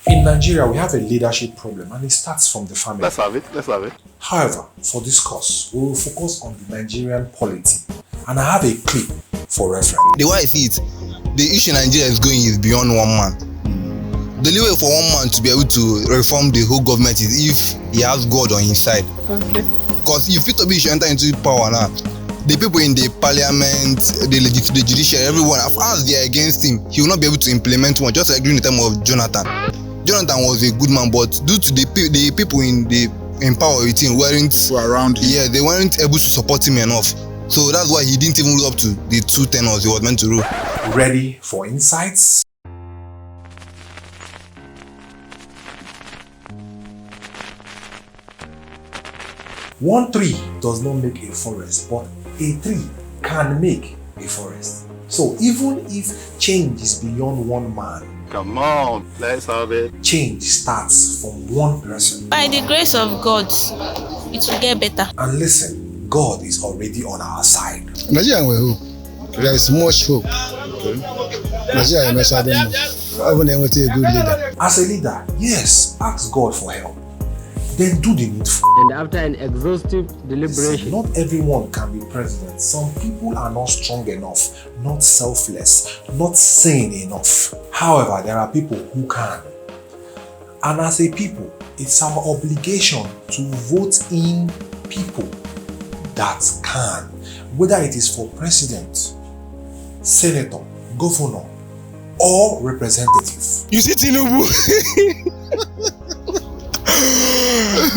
In Nigeria, we have a leadership problem and it starts from the family. Let's have it. However, for this course, we will focus on the Nigerian polity and I have a clip for reference. The way I see it, the issue Nigeria is going is beyond one man. The only way for one man to be able to reform the whole government is if he has God on his side. Okay. Because if Peter Obi should enter into power now, the people in the parliament, the judiciary, everyone, as they are against him, he will not be able to implement one, just like during the time of Jonathan. Jonathan was a good man, but due to the people in power with him around him. Yeah, they weren't able to support him enough. So that's why he didn't even rule up to the 2 tenors he was meant to rule. Ready for insights? One tree does not make a forest, but a tree can make a forest. So even if change is beyond one man, Come on, let's have it. change starts from one person. By the grace of God, it will get better. And listen, God is already on our side. Nigeria will hope. There is much hope. Nigeria is not even a good leader. As a leader, yes, ask God for help. Then do the needful. And after an exhaustive deliberation, Not everyone can be president. Some people are not strong enough, not selfless, not sane enough. However, there are people who can. And as a people, it's our obligation to vote in people that can. Whether it is for president, senator, governor, or representative. You see Tinubu?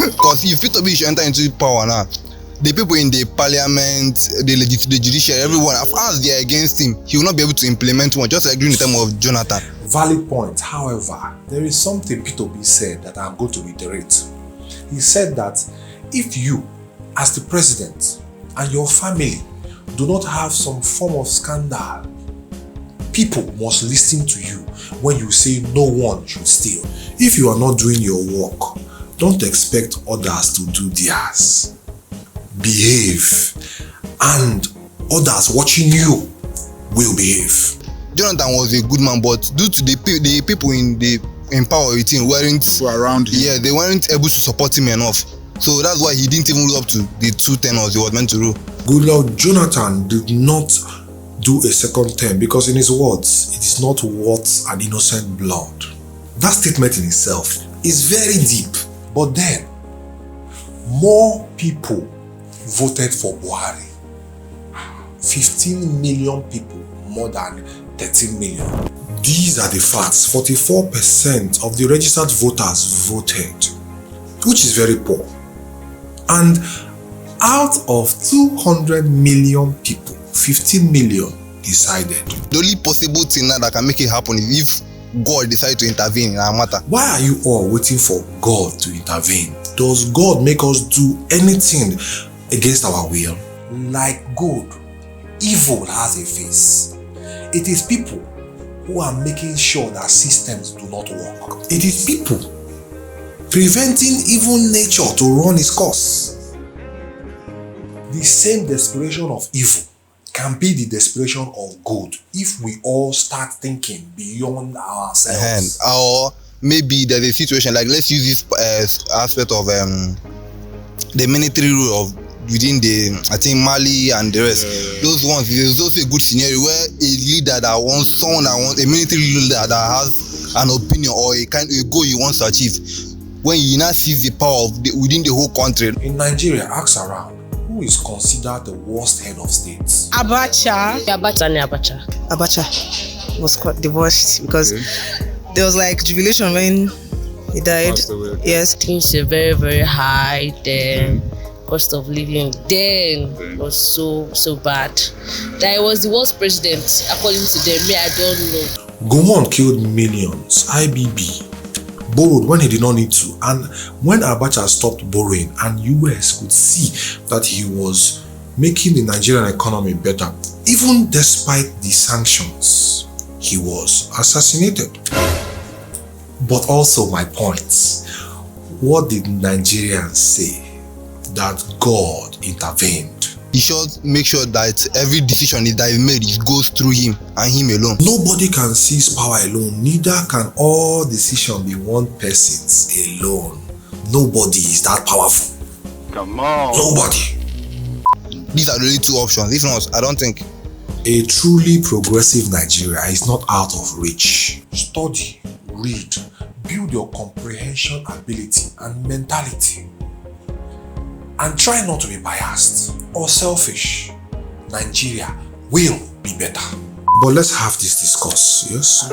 Because if Peter Obi should enter into power now, the people in the parliament, the judiciary, everyone, as they are against him, he will not be able to implement one, just like during the time of Jonathan. Valid point. However, there is something Peter Obi said that I'm going to reiterate. He said that if you, as the president, and your family do not have some form of scandal, people must listen to you when you say no one should steal. If you are not doing your work, don't expect others to do theirs. Behave, and others watching you will behave. Jonathan was a good man, but due to the people in power with him Around him. yeah, they weren't able to support him enough. So that's why he didn't even rule up to the 2 tenors he was meant to rule. Good Lord Jonathan did not do a second term because in his words, it is not worth an innocent blood. That statement in itself is very deep. But then, more people voted for Buhari. 15 million people, more than 13 million. These are the facts. 44% of the registered voters voted, which is very poor. And out of 200 million people, 15 million decided. The only possible thing now that can make it happen is if God decides to intervene in our matter. Why are you all waiting for God to intervene? Does God make us do anything against our will? Like good, evil has a face. It is people who are making sure that systems do not work. It is people preventing evil nature to run its course. The same desperation of evil can be the desperation of good if we all start thinking beyond ourselves. Or maybe there's a situation like, let's use this aspect of the military rule of within the, I think, Mali and the rest. Those ones, there's also a good scenario where a leader that wants, someone that wants, a military leader that has an opinion or a goal he wants to achieve, when he now sees the power of within the whole country. In Nigeria, ask around, who is considered the worst head of state? Abacha was quite the worst because there was like jubilation when he died. Yes, Things were very, very high then. Cost of living then was so bad that he was the worst president according to them. Me, I don't know. Gowon killed millions. IBB borrowed when he did not need to, and when Abacha stopped borrowing and US could see that he was making the Nigerian economy better, even despite the sanctions, he was assassinated. But also my point, what did Nigerians say? That God intervened. he should make sure that every decision that is made it goes through him and him alone. Nobody can seize power alone, neither can all decisions be one person's alone. Nobody is that powerful. Come on. Nobody. These are the only two options. If not, I don't think. A truly progressive Nigeria is not out of reach. Study, read, build your comprehension ability and mentality. And try not to be biased or selfish. Nigeria will be better. But let's have this discourse, yes?